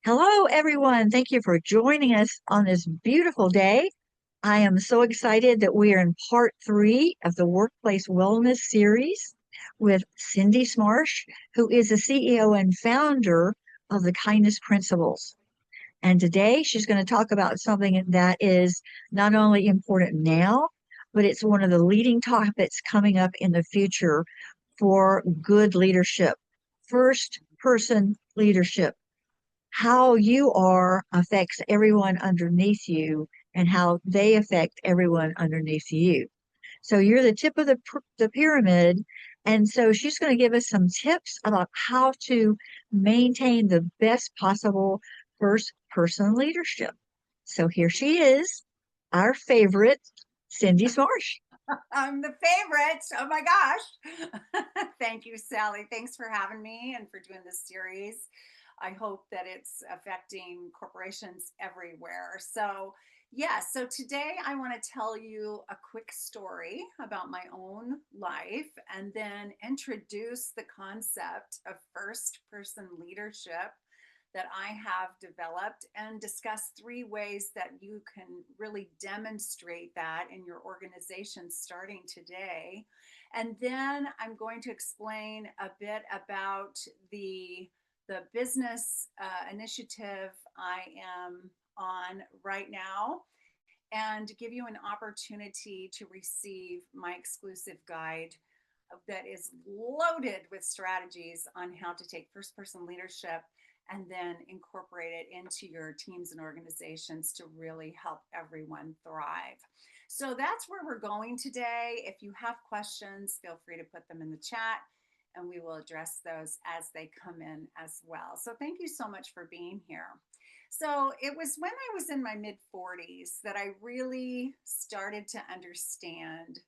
Hello, everyone. Thank you for joining us on this beautiful day. I am so excited that we are in part three of the Workplace Wellness series with Cindy Smarsh, who is the CEO and founder of the Kindness Principles. And today she's going to talk about something that is not only important now, but it's one of the leading topics coming up in the future for good leadership, first person leadership. How you are affects everyone underneath you and how they affect everyone underneath you. So you're the tip of the pyramid. And so she's going to give us some tips about how to maintain the best possible first person leadership. So here she is, our favorite, Cindy Smarsh. I'm the favorite. Oh my gosh. Thank you, Sally. Thanks for having me and for doing this series. I hope that it's affecting corporations everywhere. So today I want to tell you a quick story about my own life and then introduce the concept of first person leadership that I have developed and discuss three ways that you can really demonstrate that in your organization starting today. And then I'm going to explain a bit about the business initiative I am on right now and give you an opportunity to receive my exclusive guide that is loaded with strategies on how to take first person leadership and then incorporate it into your teams and organizations to really help everyone thrive. So that's where we're going today. If you have questions, feel free to put them in the chat and we will address those as they come in as well. So thank you so much for being here. So it was when I was in my mid 40s that I really started to understand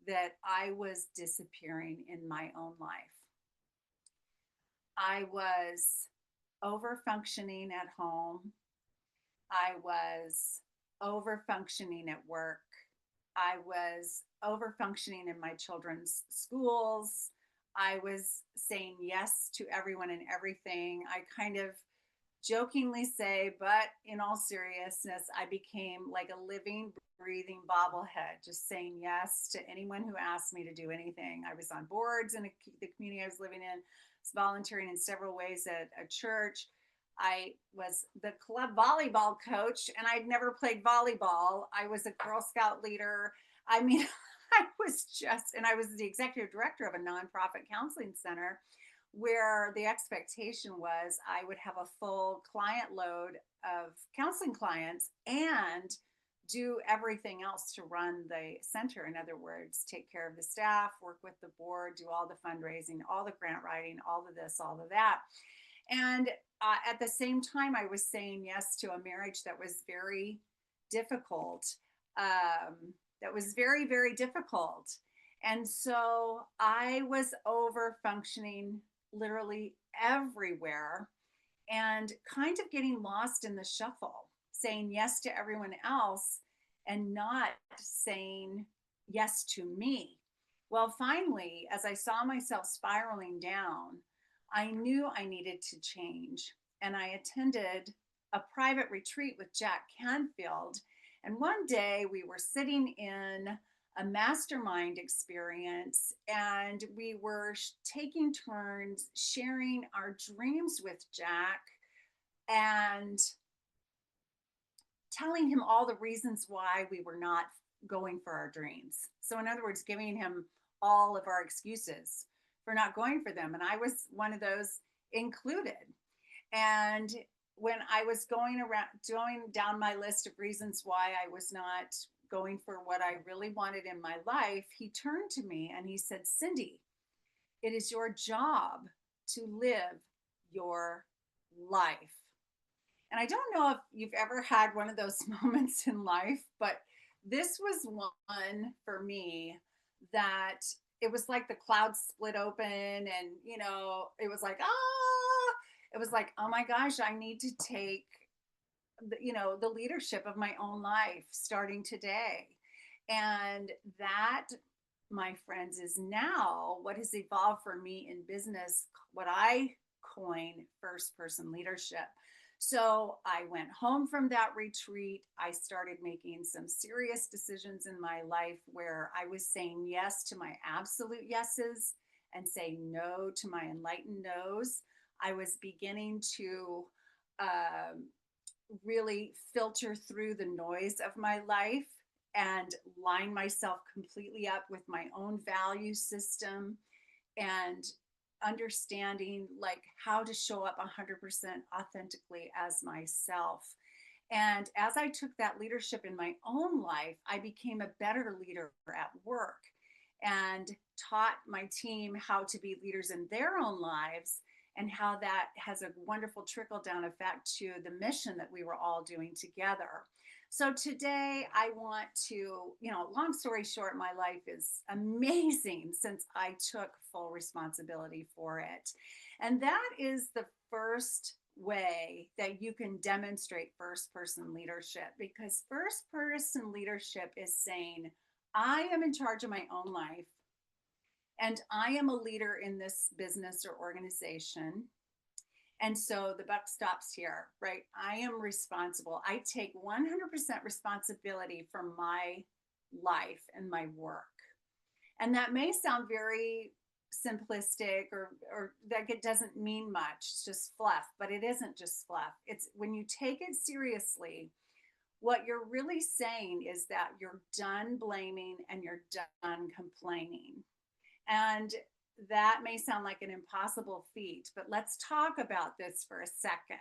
that I was disappearing in my own life. I was over functioning at home. I was over functioning at work. I was over functioning in my children's schools. I was saying yes to everyone and everything. I kind of jokingly say, but in all seriousness, I became like a living, breathing bobblehead, just saying yes to anyone who asked me to do anything. I was on boards in the community I was living in, was volunteering in several ways at a church. I was the club volleyball coach, and I'd never played volleyball. I was a Girl Scout leader. I mean, I was the executive director of a nonprofit counseling center where the expectation was I would have a full client load of counseling clients and do everything else to run the center. In other words, take care of the staff, work with the board, do all the fundraising, all the grant writing, all of this, all of that. And at the same time, I was saying yes to a marriage that was very difficult. That was very, very difficult. And so I was over functioning literally everywhere and kind of getting lost in the shuffle, saying yes to everyone else and not saying yes to me. Well, finally, as I saw myself spiraling down, I knew I needed to change. And I attended a private retreat with Jack Canfield. And one day we were sitting in a mastermind experience and we were taking turns sharing our dreams with Jack and telling him all the reasons why we were not going for our dreams. So, in other words, giving him all of our excuses for not going for them. And I was one of those included. And when I was going down my list of reasons why I was not going for what I really wanted in my life, he turned to me and he said, Cindy, it is your job to live your life. And I don't know if you've ever had one of those moments in life, but this was one for me that it was like the clouds split open and, it was like, it was like, oh my gosh, I need to take the leadership of my own life starting today. And that, my friends, is now what has evolved for me in business, what I coin first person leadership. So I went home from that retreat. I started making some serious decisions in my life where I was saying yes to my absolute yeses and saying no to my enlightened no's. I was beginning to um, really filter through the noise of my life and line myself completely up with my own value system and understanding like how to show up 100% authentically as myself. And as I took that leadership in my own life, I became a better leader at work and taught my team how to be leaders in their own lives, and how that has a wonderful trickle down effect to the mission that we were all doing together. So today I want to, long story short, my life is amazing since I took full responsibility for it. And that is the first way that you can demonstrate first person leadership, because first person leadership is saying, I am in charge of my own life and I am a leader in this business or organization. And so the buck stops here, right? I am responsible. I take 100% responsibility for my life and my work. And that may sound very simplistic, or like it doesn't mean much. It's just fluff, but it isn't just fluff. It's when you take it seriously, what you're really saying is that you're done blaming and you're done complaining. And that may sound like an impossible feat, but let's talk about this for a second.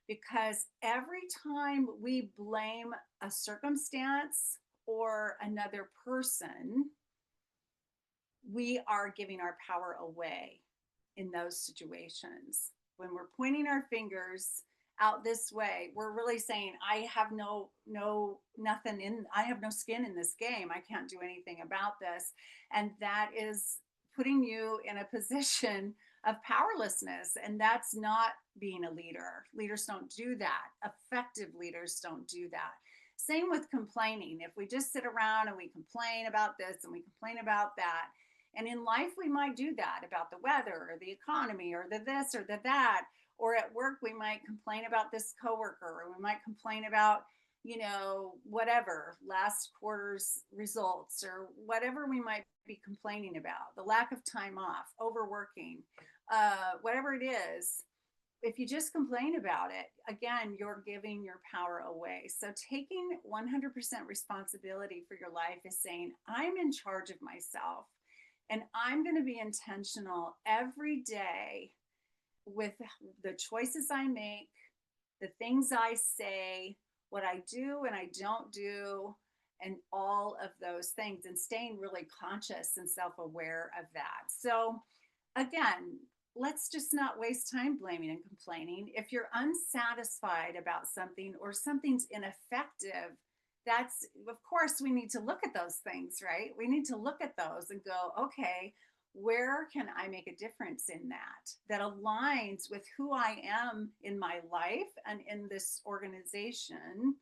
Because every time we blame a circumstance or another person, we are giving our power away in those situations. When we're pointing our fingers out this way, we're really saying, I have nothing in, I have no skin in this game. I can't do anything about this. And that is putting you in a position of powerlessness. And that's not being a leader. Leaders don't do that. Effective leaders don't do that. Same with complaining. If we just sit around and we complain about this and we complain about that, and in life, we might do that about the weather or the economy or the this or the that. Or at work, we might complain about this coworker, or we might complain about, whatever, last quarter's results, or whatever we might be complaining about, the lack of time off, overworking, whatever it is. If you just complain about it, again, you're giving your power away. So taking 100% responsibility for your life is saying, I'm in charge of myself. And I'm going to be intentional every day with the choices I make, the things I say, what I do and I don't do, and all of those things, and staying really conscious and self aware of that. So, again, let's just not waste time blaming and complaining. If you're unsatisfied about something or something's ineffective, that's, of course, we need to look at those things, right? We need to look at those and go, okay, where can I make a difference in that aligns with who I am in my life and in this organization?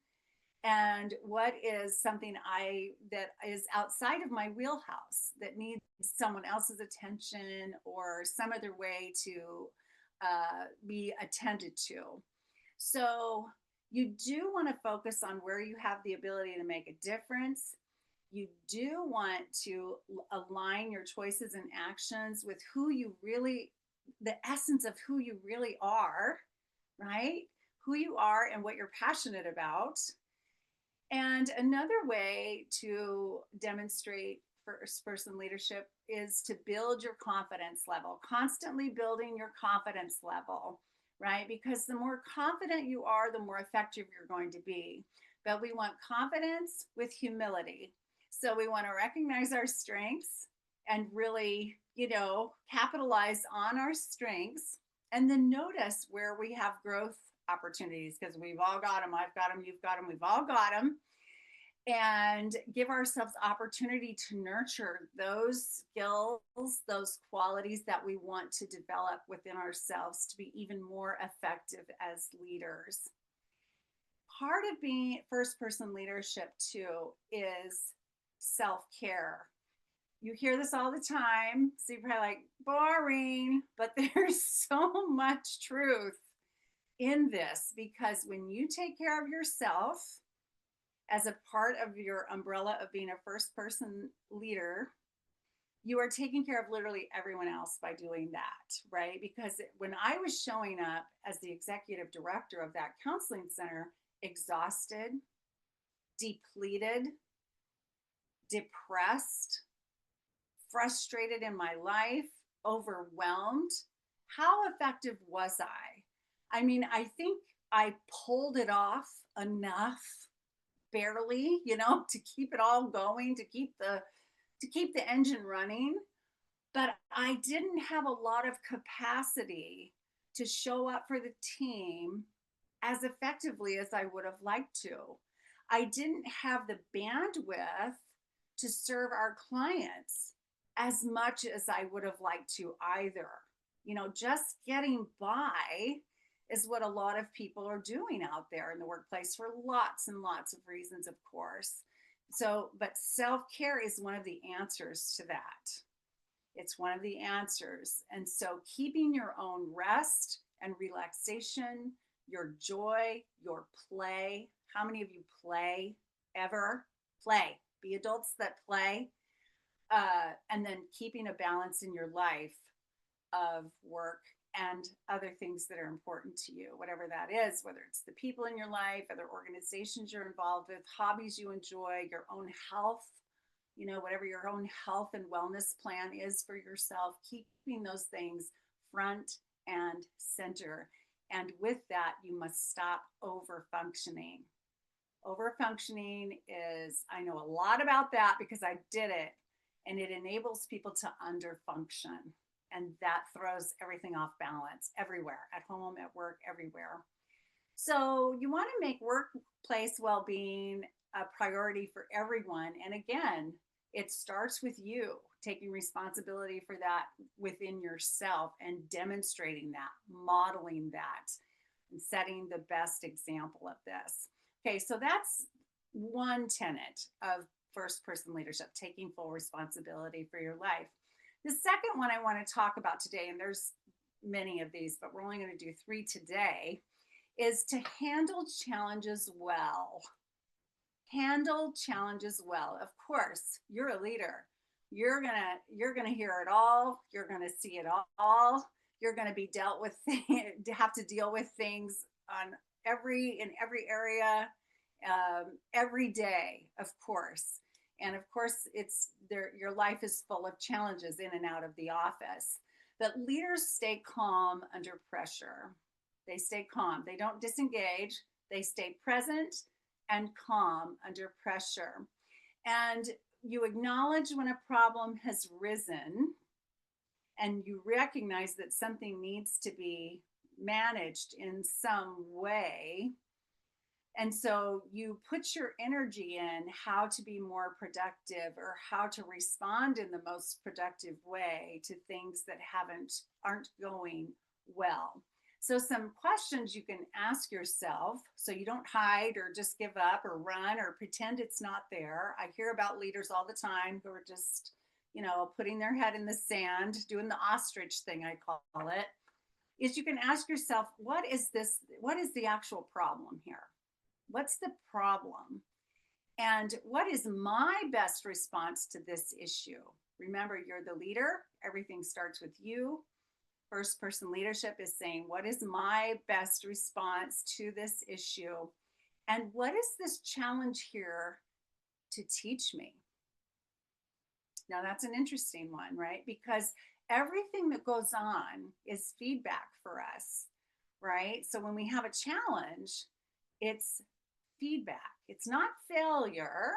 And what is something that is outside of my wheelhouse that needs someone else's attention or some other way to be attended to? So you do want to focus on where you have the ability to make a difference. You do want to align your choices and actions with who you really, the essence of who you really are, right? Who you are and what you're passionate about. And another way to demonstrate first person leadership is to build your confidence level, constantly building your confidence level, right? Because the more confident you are, the more effective you're going to be. But we want confidence with humility. So we want to recognize our strengths and really, capitalize on our strengths, and then notice where we have growth opportunities, because we've all got them. I've got them. You've got them. We've all got them. And give ourselves opportunity to nurture those skills, those qualities that we want to develop within ourselves to be even more effective as leaders. Part of being first person leadership too is self-care. You hear this all the time, so you're probably like, boring, but there's so much truth in this, because when you take care of yourself as a part of your umbrella of being a first person leader, you are taking care of literally everyone else by doing that, right? Because when I was showing up as the executive director of that counseling center, exhausted, depleted, depressed, frustrated in my life, overwhelmed, how effective was I? I mean, I think I pulled it off enough, barely, to keep it all going, to keep the engine running, but I didn't have a lot of capacity to show up for the team as effectively as I would have liked to. I didn't have the bandwidth to serve our clients as much as I would have liked to either. Just getting by is what a lot of people are doing out there in the workplace for lots and lots of reasons, of course. So, but self care is one of the answers to that. It's one of the answers. And so, keeping your own rest and relaxation, your joy, your play. How many of you play ever? Play. Be adults that play. And then keeping a balance in your life of work and other things that are important to you, whatever that is, whether it's the people in your life, other organizations you're involved with, hobbies you enjoy, your own health, whatever your own health and wellness plan is for yourself, keeping those things front and center. And with that, you must stop over functioning. Over functioning is, I know a lot about that because I did it, and it enables people to under function. And that throws everything off balance everywhere, at home, at work, everywhere. So you want to make workplace well-being a priority for everyone. And again, it starts with you taking responsibility for that within yourself and demonstrating that, modeling that, and setting the best example of this. Okay, so that's one tenet of first person leadership, taking full responsibility for your life. The second one I want to talk about today, and there's many of these, but we're only going to do 3 today, is to handle challenges well. Handle challenges well. Of course, you're a leader. You're gonna hear it all. You're gonna see it all. You're gonna be dealt with, have to deal with things in every area, every day, of course. And of course, it's there. Your life is full of challenges in and out of the office. But leaders stay calm under pressure. They stay calm. They don't disengage. They stay present and calm under pressure. And you acknowledge when a problem has risen, and you recognize that something needs to be managed in some way. And so you put your energy in how to be more productive, or how to respond in the most productive way to things that aren't going well. So some questions you can ask yourself, so you don't hide or just give up or run or pretend it's not there. I hear about leaders all the time who are just, putting their head in the sand, doing the ostrich thing, I call it, is you can ask yourself, what is the actual problem here? What's the problem? And what is my best response to this issue? Remember, you're the leader. Everything starts with you. First person leadership is saying, what is my best response to this issue? And what is this challenge here to teach me? Now, that's an interesting one, right? Because everything that goes on is feedback for us, right? So when we have a challenge, it's feedback. It's not failure.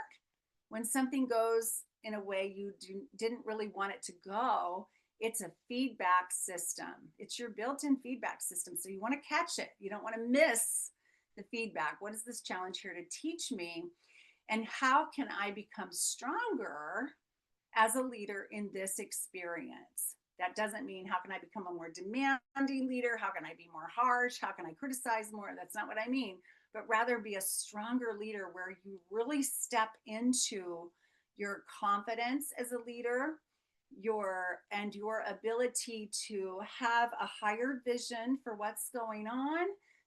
When something goes in a way you didn't really want it to go, it's a feedback system. It's your built-in feedback system. So you want to catch it. You don't want to miss the feedback. What is this challenge here to teach me? And how can I become stronger as a leader in this experience? That doesn't mean how can I become a more demanding leader? How can I be more harsh? How can I criticize more? That's not what I mean. But rather be a stronger leader where you really step into your confidence as a leader, your ability to have a higher vision for what's going on,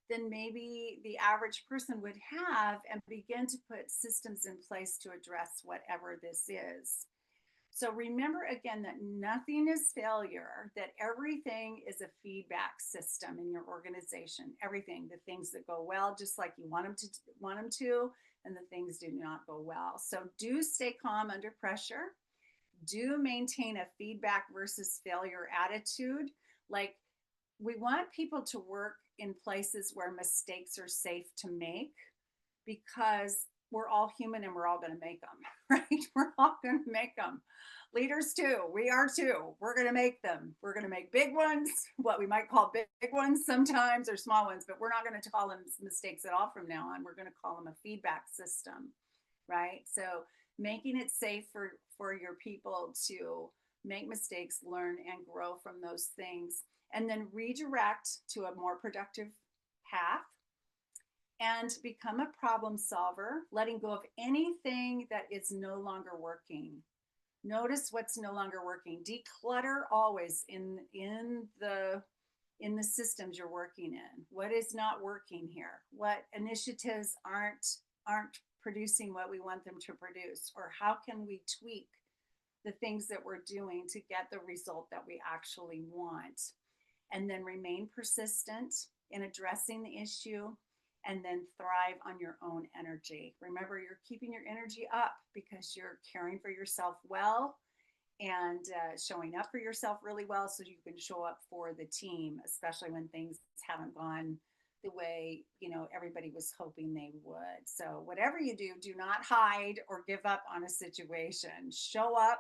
than maybe the average person would have, and begin to put systems in place to address whatever this is. So remember again that nothing is failure, that everything is a feedback system in your organization. Everything, the things that go well, just like you want them to, and the things do not go well. So do stay calm under pressure. Do maintain a feedback versus failure attitude. Like, we want people to work in places where mistakes are safe to make, because we're all human and we're all going to make them, right? We're all going to make them. Leaders too. We are too. We're going to make them. We're going to make big ones, what we might call big ones sometimes, or small ones, but we're not going to call them mistakes at all from now on. We're going to call them a feedback system, right? So making it safe for your people to make mistakes, learn, and grow from those things, and then redirect to a more productive path, and become a problem solver, letting go of anything that is no longer working. Notice what's no longer working. Declutter always in the systems you're working in. What is not working here? What initiatives aren't producing what we want them to produce? Or how can we tweak the things that we're doing to get the result that we actually want? And then remain persistent in addressing the issue, and then thrive on your own energy. Remember, you're keeping your energy up because you're caring for yourself well, and showing up for yourself really well, so you can show up for the team, especially when things haven't gone the way everybody was hoping they would. So whatever you do, do not hide or give up on a situation. Show up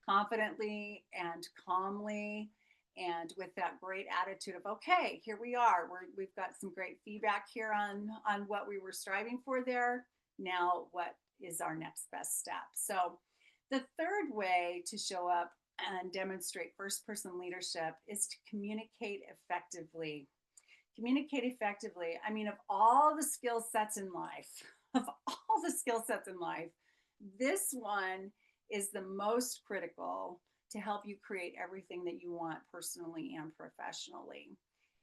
confidently and calmly, and with that great attitude of, okay, here we are. We've got some great feedback here on what we were striving for there. Now, what is our next best step? So the third way to show up and demonstrate first person leadership is to communicate effectively. Communicate effectively. I mean, of all the skill sets in life, this one is the most critical to help you create everything that you want personally and professionally.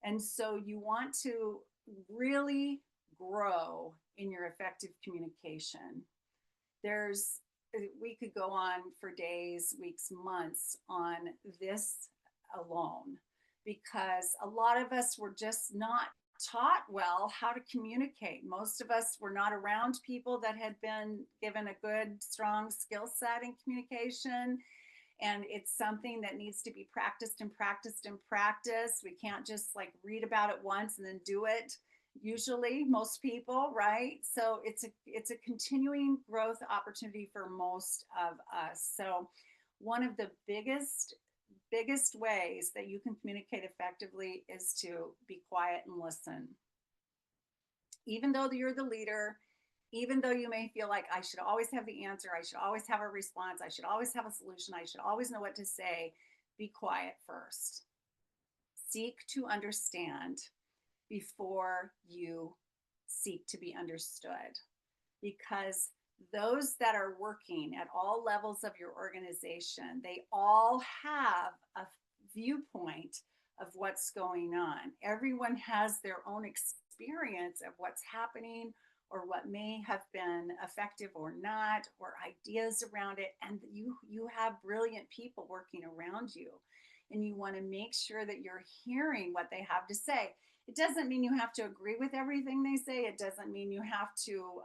And so you want to really grow in your effective communication. We could go on for days, weeks, months on this alone, because a lot of us were just not taught well how to communicate. Most of us were not around people that had been given a good, strong skill set in communication. And it's something that needs to be practiced and practiced and practiced. We can't just like read about it once and then do it. Usually, most people, right? So it's a continuing growth opportunity for most of us. So one of the biggest ways that you can communicate effectively is to be quiet and listen. Even though you're the leader, even though you may feel like I should always have the answer, I should always have a response, I should always have a solution, I should always know what to say, be quiet first. Seek to understand before you seek to be understood, because those that are working at all levels of your organization, they all have a viewpoint of what's going on. Everyone has their own experience of what's happening, or what may have been effective or not, or ideas around it. And you have brilliant people working around you, and you want to make sure that you're hearing what they have to say. It doesn't mean you have to agree with everything they say. It doesn't mean you have to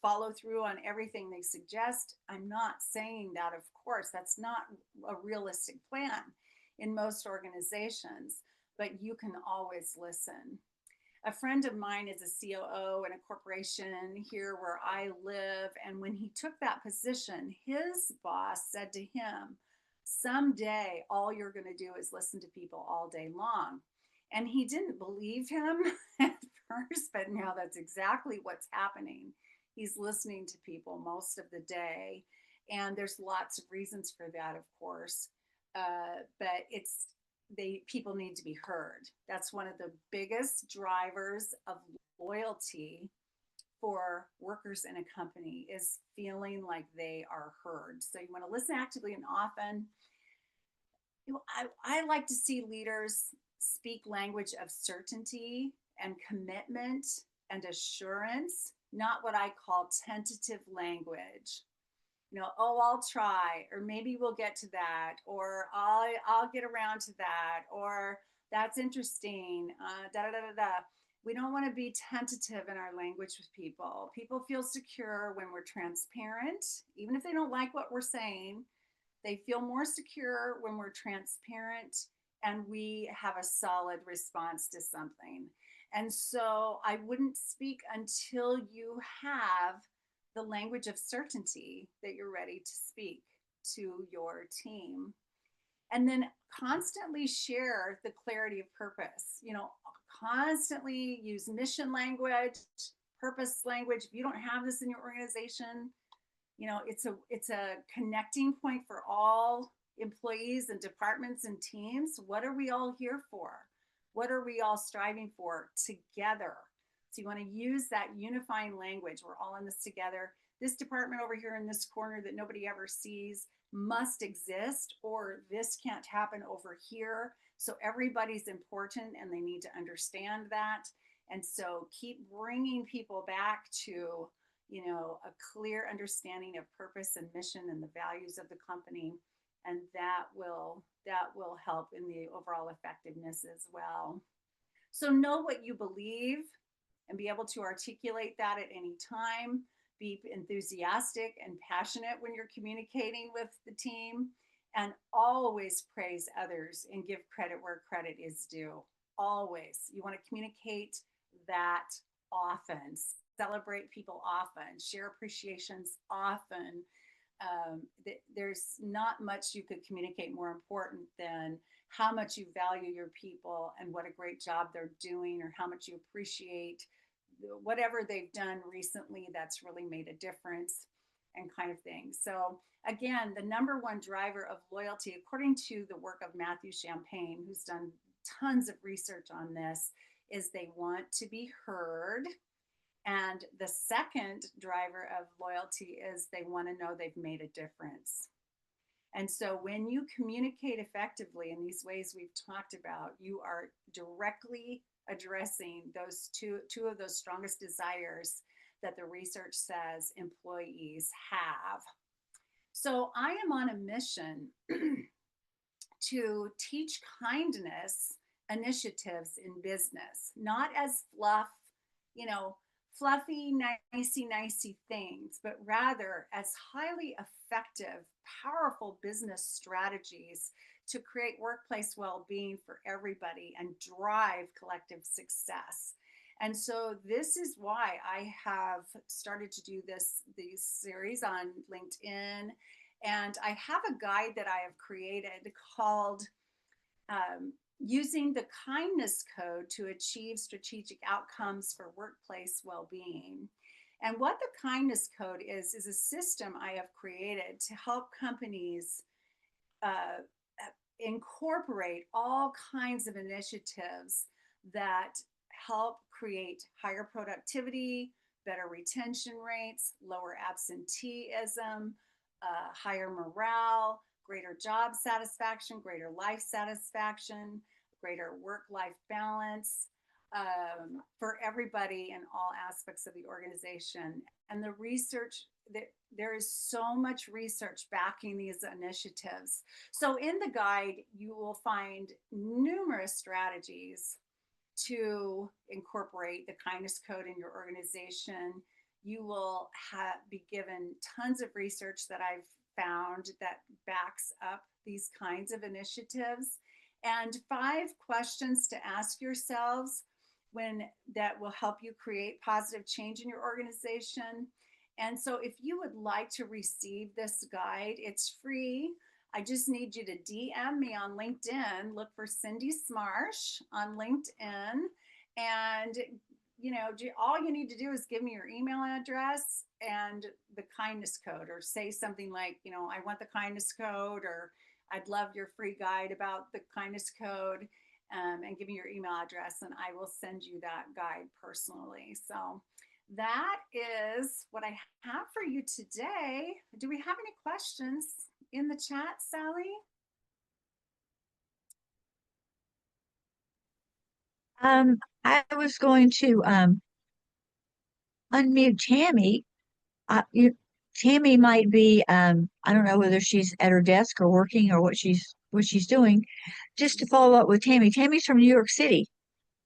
follow through on everything they suggest. I'm not saying that, of course. That's not a realistic plan in most organizations, but you can always listen. A friend of mine is a COO in a corporation here where I live. And when he took that position, his boss said to him, someday all you're going to do is listen to people all day long. And he didn't believe him at first, but now that's exactly what's happening. He's listening to people most of the day. And there's lots of reasons for that, of course. But people need to be heard. That's one of the biggest drivers of loyalty for workers in a company, is feeling like they are heard. So you want to listen actively and often. I like to see leaders speak language of certainty and commitment and assurance, not what I call tentative language. Oh, I'll try, or maybe we'll get to that, or I'll get around to that, or that's interesting, da da da da da. We don't want to be tentative in our language with people. People feel secure when we're transparent, even if they don't like what we're saying. They feel more secure when we're transparent and we have a solid response to something. And so I wouldn't speak until you have the language of certainty that you're ready to speak to your team. And then constantly share the clarity of purpose. Constantly use mission language, purpose language. If you don't have this in your organization, it's a connecting point for all employees and departments and teams. What are we all here for? What are we all striving for together? So you want to use that unifying language. We're all in this together. This department over here in this corner that nobody ever sees must exist, or this can't happen over here. So everybody's important and they need to understand that. And so keep bringing people back to a clear understanding of purpose and mission and the values of the company, and that will help in the overall effectiveness as well. So know what you believe and be able to articulate that at any time. Be enthusiastic and passionate when you're communicating with the team, and always praise others and give credit where credit is due. Always. You want to communicate that often. Celebrate people often, share appreciations often. There's not much you could communicate more important than how much you value your people and what a great job they're doing, or how much you appreciate whatever they've done recently that's really made a difference, and kind of thing. So again, the number one driver of loyalty, according to the work of Matthew Champagne, who's done tons of research on this, is they want to be heard. And the second driver of loyalty is they want to know they've made a difference. And so when you communicate effectively in these ways we've talked about, you are directly addressing those two of those strongest desires that the research says employees have. So I am on a mission to teach kindness initiatives in business, not as fluff, fluffy, nicey things, but rather as highly effective, powerful business strategies to create workplace well-being for everybody and drive collective success. And so this is why I have started to do these series on LinkedIn. And I have a guide that I have created called Using the Kindness Code to Achieve Strategic Outcomes for Workplace Well-Being. And what the Kindness Code is a system I have created to help companies incorporate all kinds of initiatives that help create higher productivity, better retention rates, lower absenteeism, higher morale, greater job satisfaction, greater life satisfaction, greater work-life balance for everybody in all aspects of the organization. And the research, there is so much research backing these initiatives. So in the guide, you will find numerous strategies to incorporate the kindness code in your organization. You will be given tons of research that I've found that backs up these kinds of initiatives, and 5 questions to ask yourselves that will help you create positive change in your organization. And so if you would like to receive this guide, it's free. I just need you to DM me on LinkedIn. Look for Cindy Smarsh on LinkedIn. And all you need to do is give me your email address and the kindness code, or say something like, I want the kindness code, or I'd love your free guide about the kindness code, and give me your email address and I will send you that guide personally. So that is what I have for you today. Do we have any questions in the chat, Sally? I was going to unmute Tammy. Tammy might be I don't know whether she's at her desk or working or what she's doing. Just to follow up with Tammy. Tammy's from New York City.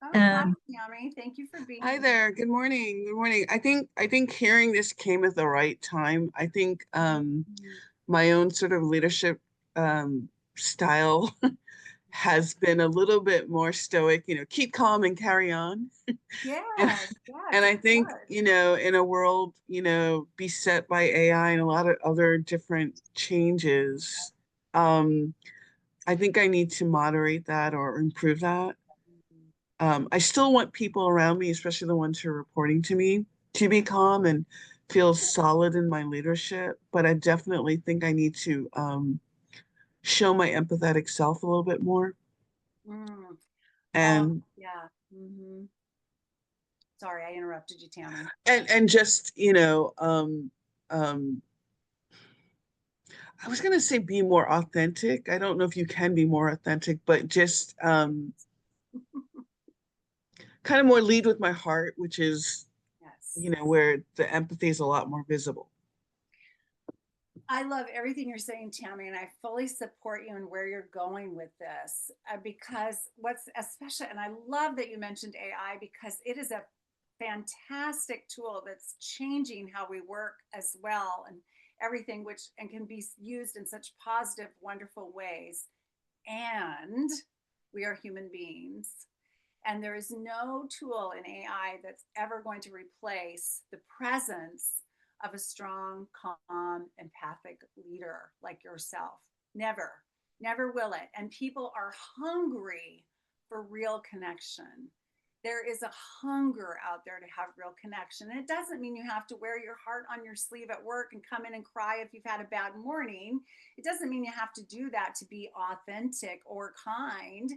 Oh, hi, Um, Yami. Thank you for being Hi here. there. Good morning. Good morning. I think hearing this came at the right time. I think my own sort of leadership style has been a little bit more stoic, keep calm and carry on. And, Yes, yes, and it's I think, good. in a world, beset by AI and a lot of other different changes, um, I think I need to moderate that or improve that. I still want people around me, especially the ones who are reporting to me, to be calm and feel solid in my leadership. But I definitely think I need to show my empathetic self a little bit more. Mm. Oh, And yeah. Hmm. Sorry, I interrupted you, Tammy. and just, um, I was gonna say be more authentic. I don't know if you can be more authentic, but just kind of more lead with my heart, which is, Yes. where the empathy is a lot more visible. I love everything you're saying, Tammy, and I fully support you in where you're going with this because what's especially, and I love that you mentioned AI because it is a fantastic tool that's changing how we work as well and everything, which and can be used in such positive, wonderful ways. And we are human beings. And there is no tool in AI that's ever going to replace the presence of a strong, calm, empathic leader like yourself. Never, never will it. And people are hungry for real connection. There is a hunger out there to have real connection. And it doesn't mean you have to wear your heart on your sleeve at work and come in and cry if you've had a bad morning. It doesn't mean you have to do that to be authentic or kind,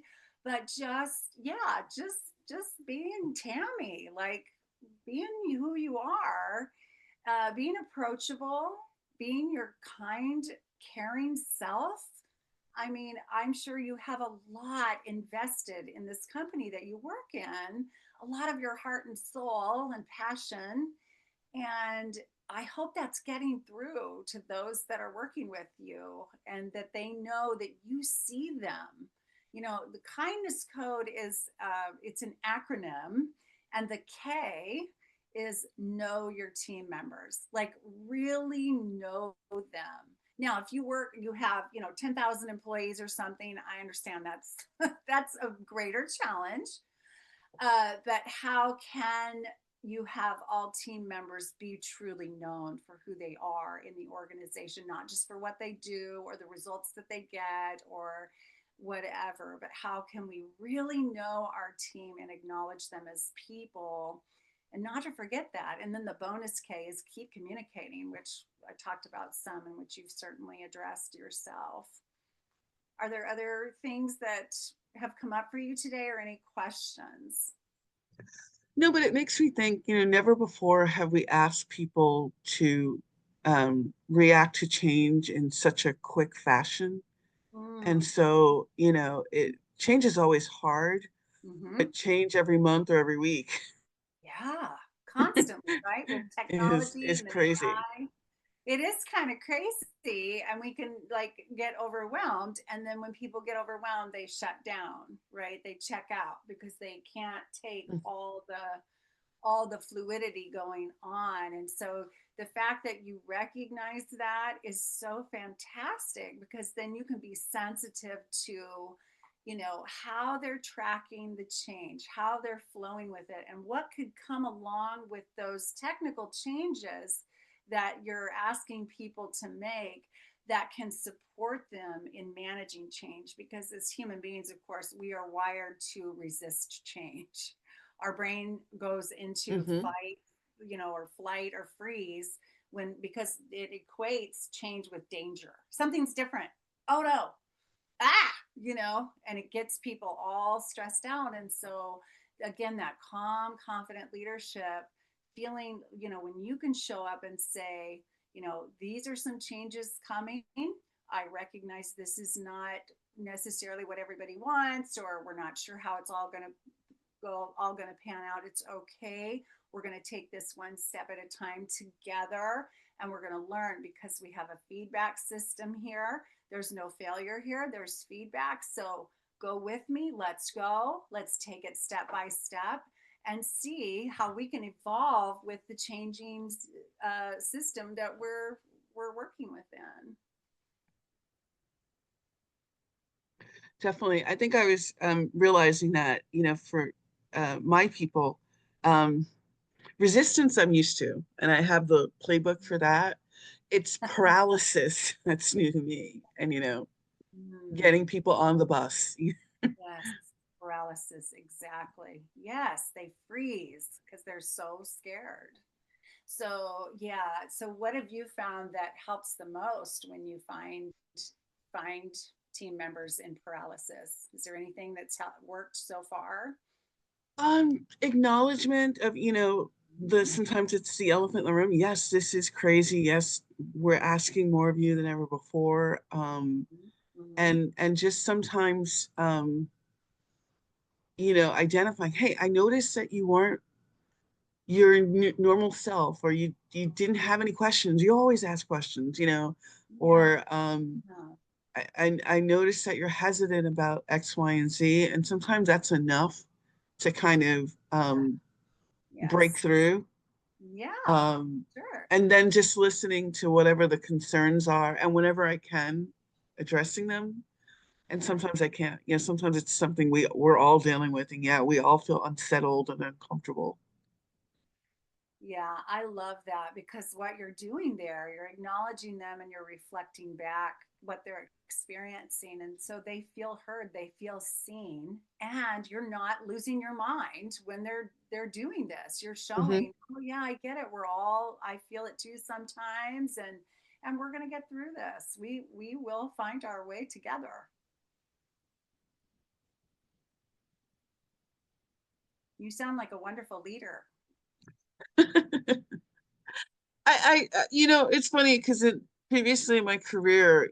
but just being Tammy, like being who you are, being approachable, being your kind, caring self. I mean, I'm sure you have a lot invested in this company that you work in, a lot of your heart and soul and passion. And I hope that's getting through to those that are working with you and that they know that you see them. You know, the kindness code is it's an acronym, and the K is know your team members, like really know them. Now, if you have 10,000 employees or something, I understand that's that's a greater challenge. But how can you have all team members be truly known for who they are in the organization, not just for what they do or the results that they get or whatever, but how can we really know our team and acknowledge them as people and not to forget that. And then the bonus K is keep communicating, which I talked about some and which you've certainly addressed yourself. Are there other things that have come up for you today or any questions? No, but it makes me think, never before have we asked people to react to change in such a quick fashion. And Mm. so, change is always hard, Hmm. but change every month or every week Yeah, constantly, right? With technology is and crazy. AI. It is kind of crazy, and we can like get overwhelmed. And then when people get overwhelmed, they shut down, right? They check out because they can't take all the fluidity going on. And so the fact that you recognize that is so fantastic because then you can be sensitive to, how they're tracking the change, how they're flowing with it, and what could come along with those technical changes that you're asking people to make that can support them in managing change. Because as human beings, of course, we are wired to resist change. Our brain goes into Hmm. fight, or flight or freeze when because it equates change with danger. Something's different. Oh no. And it gets people all stressed out. And so again, that calm, confident leadership feeling, when you can show up and say, these are some changes coming. I recognize this is not necessarily what everybody wants, or we're not sure how it's all going to all going to pan out. It's okay. We're going to take this one step at a time together, and we're going to learn, because we have a feedback system here. There's no failure here. There's feedback. So go with me. Let's go. Let's take it step by step and see how we can evolve with the changing system that we're working within. Definitely. I think I was realizing that, for my people, um, resistance I'm used to, and I have the playbook for that. It's paralysis that's new to me, and getting people on the bus. Yes, paralysis, exactly. Yes, they freeze because they're so scared. So yeah, so what have you found that helps the most when you find team members in paralysis? Is there anything that's worked so far? Acknowledgement of, the sometimes it's the elephant in the room. Yes, this is crazy. Yes, we're asking more of you than ever before. Mm-hmm. And just sometimes identifying, hey, I noticed that you weren't your normal self, or you didn't have any questions. You always ask questions, Yeah. or No. I noticed that you're hesitant about X, Y, and Z, and sometimes that's enough to kind of Yeah. break Yes. through. Yeah. Um, Sure. and then just listening to whatever the concerns are, and whenever I can, addressing them. And Yeah. sometimes I can't. Sometimes it's something we're all dealing with, and yeah, we all feel unsettled and uncomfortable. Yeah, I love that, because what you're doing there, you're acknowledging them and you're reflecting back what they're experiencing. And so they feel heard, they feel seen, and you're not losing your mind when they're doing this. You're Hmm. showing, oh yeah, I get it. I feel it too sometimes, and we're gonna get through this. We will find our way together. You sound like a wonderful leader. It's funny because previously in my career,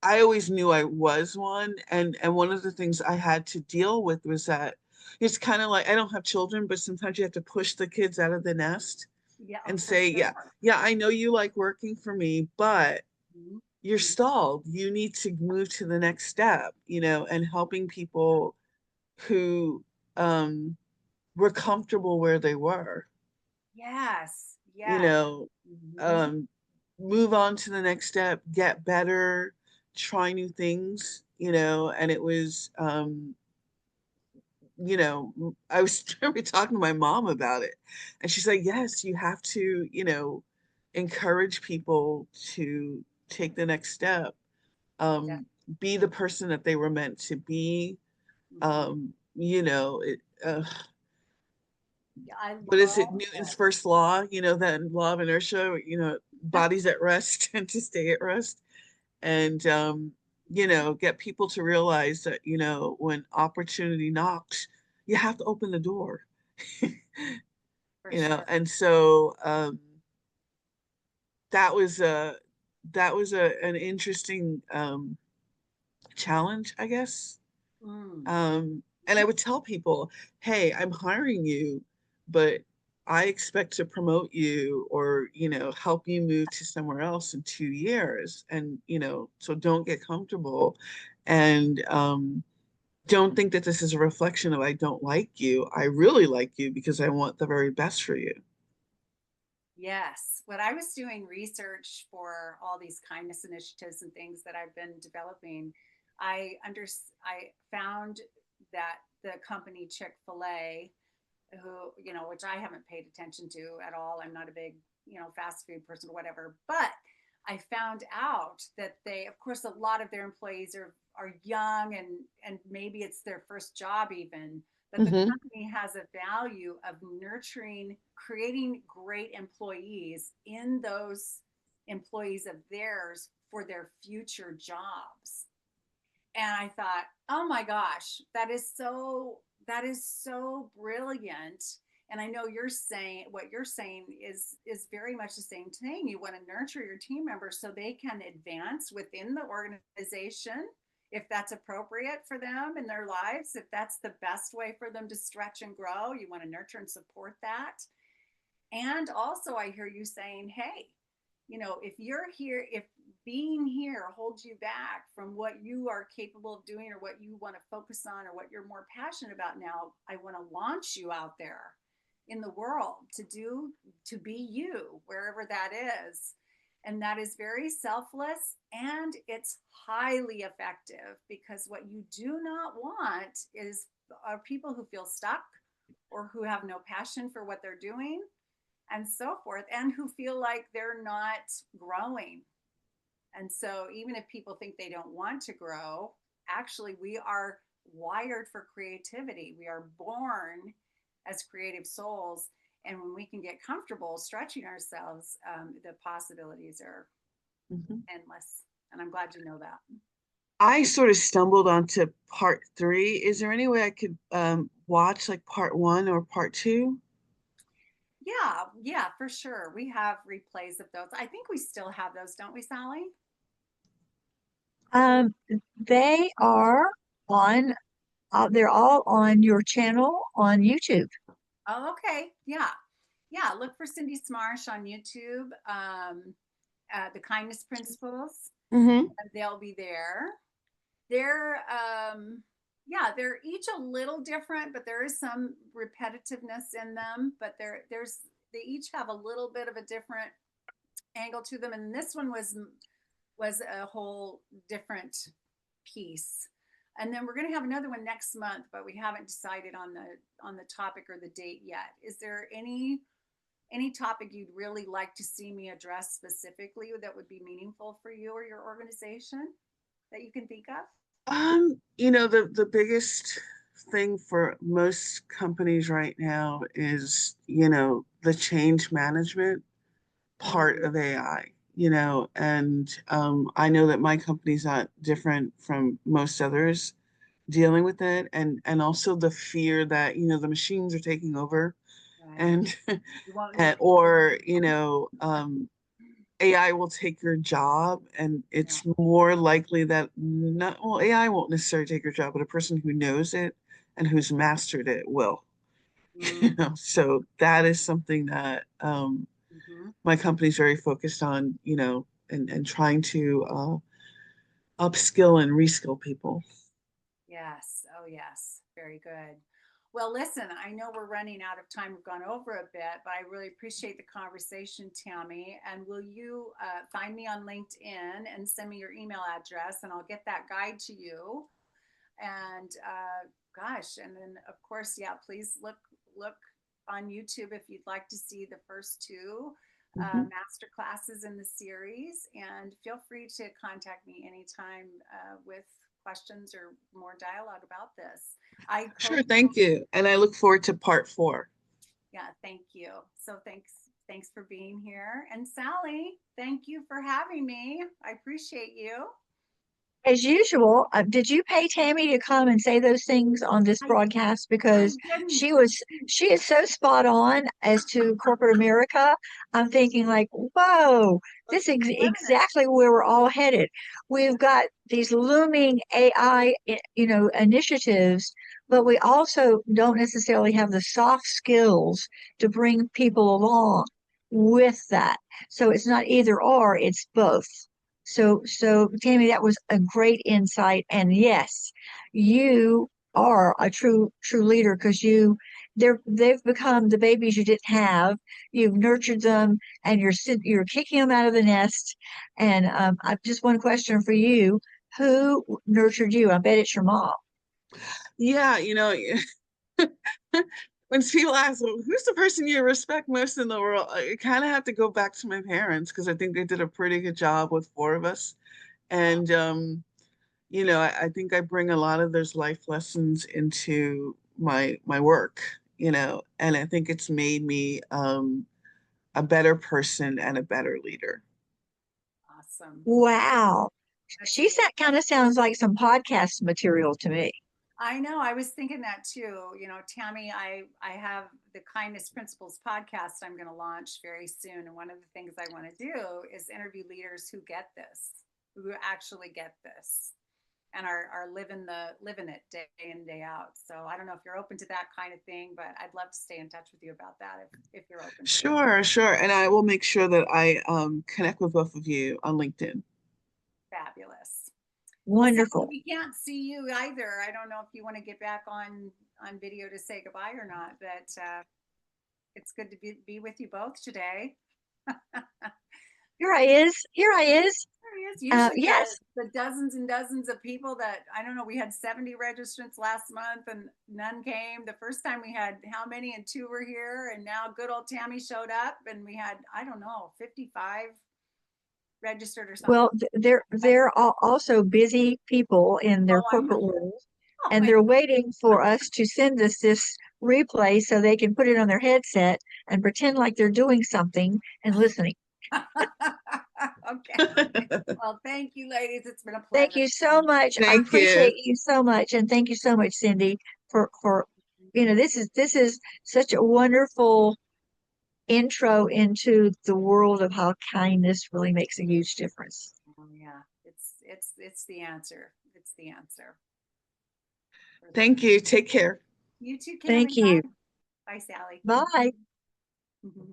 I always knew I was one, and one of the things I had to deal with was that it's kind of like I don't have children, but sometimes you have to push the kids out of the nest Yeah, oh, and for say, sure. yeah, yeah, I know you like working for me, but Mhm. you're stalled. You need to move to the next step, and helping people who were comfortable where they were, Yes, you yes. know, Mhm. um, move on to the next step, get better, try new things, and it was, I was remember talking to my mom about it, and she's like, yes, you have to, encourage people to take the next step, Yeah. um, be the person that they were meant to be. Mhm. It, Yeah, I what is love it? Newton's it. first law, that law of inertia, bodies at rest tend to stay at rest. And, get people to realize that, when opportunity knocks, you have to open the door, For sure. and so that was a, an interesting challenge, I guess. Mm. And I would tell people, hey, I'm hiring you, but I expect to promote you or, help you move to somewhere else in 2 years. And, so don't get comfortable and don't think that this is a reflection of I don't like you. I really like you because I want the very best for you. Yes. When I was doing research for all these kindness initiatives and things that I've been developing, I found that the company Chick-fil-A, who, which I haven't paid attention to at all. I'm not a big, fast food person or whatever, but I found out that they, of course, a lot of their employees are young, and maybe it's their first job even, but the Hmm. company has a value of nurturing, creating great employees in those employees of theirs for their future jobs. And I thought, oh my gosh, that is so brilliant. And I know what you're saying is very much the same thing. You want to nurture your team members so they can advance within the organization. if that's appropriate for them in their lives, if that's the best way for them to stretch and grow, you want to nurture and support that. And also, I hear you saying, hey, if you're here, if being here holds you back from what you are capable of doing or what you want to focus on or what you're more passionate about now, I want to launch you out there in the world to be you, wherever that is. And that is very selfless and it's highly effective, because what you do not want are people who feel stuck or who have no passion for what they're doing and so forth, and who feel like they're not growing. And so even if people think they don't want to grow, actually we are wired for creativity. We are born as creative souls. And when we can get comfortable stretching ourselves, the possibilities are endless. And I'm glad you know that. I sort of stumbled onto part 3. Is there any way I could watch like part 1 or part 2? Yeah, for sure. We have replays of those. I think we still have those, don't we, Sally? Um, they are on, they're all on your channel on YouTube. Oh, okay. Yeah. Look for Cindy Smarsh on YouTube. The Kindness Principles. Mm-hmm. They'll be there. They're each a little different, but there is some repetitiveness in them. But they each have a little bit of a different angle to them, and this one was a whole different piece. And then we're going to have another one next month, but we haven't decided on the topic or the date yet. Is there any topic you'd really like to see me address specifically that would be meaningful for you or your organization that you can think of? The biggest thing for most companies right now is, the change management part of AI, and I know that my company's not different from most others dealing with it, and also the fear that, the machines are taking over, Right. and You won't need or, AI will take your job, and it's more likely that not, well, AI won't necessarily take your job, but a person who knows it and who's mastered it will. So that is something that my company's very focused on, and trying to upskill and reskill people. Yes. Oh, yes. Very good. Well, listen, I know we're running out of time. We've gone over a bit, but I really appreciate the conversation, Tammy. And will you find me on LinkedIn and send me your email address, and I'll get that guide to you. And and then of course, please look on YouTube if you'd like to see the first 2 master classes in the series. And feel free to contact me anytime with questions or more dialogue about this. Sure, thank you. And I look forward to part 4. Yeah, thank you. So thanks for being here. And Sally, thank you for having me. I appreciate you. As usual, did you pay Tammy to come and say those things on this broadcast? Because I didn't. she is so spot on as to corporate America. I'm thinking like, whoa, this is exactly where we're all headed. We've got these looming AI, initiatives, but we also don't necessarily have the soft skills to bring people along with that. So it's not either or, it's both. So Tammy, that was a great insight. And yes, you are a true leader, because they've become the babies you didn't have. You've nurtured them, and you're kicking them out of the nest. And I just one question for you: who nurtured you? I bet it's your mom. Yeah, when people ask, well, who's the person you respect most in the world, I kind of have to go back to my parents, because I think they did a pretty good job with 4 of us. And I think I bring a lot of those life lessons into my work, and I think it's made me a better person and a better leader. Awesome. Wow, That's kind of sounds like some podcast material to me. I know. I was thinking that too. Tammy, I have the Kindness Principles podcast I'm going to launch very soon. And one of the things I want to do is interview leaders who get this, who actually get this. and are living it day in, day out. So I don't know if you're open to that kind of thing, but I'd love to stay in touch with you about that if you're open to it. Sure, sure. And I will make sure that I connect with both of you on LinkedIn. Fabulous. Wonderful. Well, we can't see you either. I don't know if you want to get back on video to say goodbye or not, but it's good to be with you both today. Here I is. Here I is. There he is. Usually yes. the dozens and dozens of people that, I don't know, we had 70 registrants last month and none came. The first time we had how many, and 2 were here, and now good old Tammy showed up and we had, I don't know, 55 registered or something. Well, they're also busy people in their corporate world, and they're waiting for us to send us this replay so they can put it on their headset and pretend like they're doing something and listening. Okay. Well, thank you, ladies. It's been a pleasure. Thank you so much. I Thank appreciate you. you so much, and thank you so much, Cindy, for this is such a wonderful intro into the world of how kindness really makes a huge difference. Oh yeah, it's the answer. It's the answer. Thank you. Take care. You too, Kim. Thank you. Bye, Sally. Bye.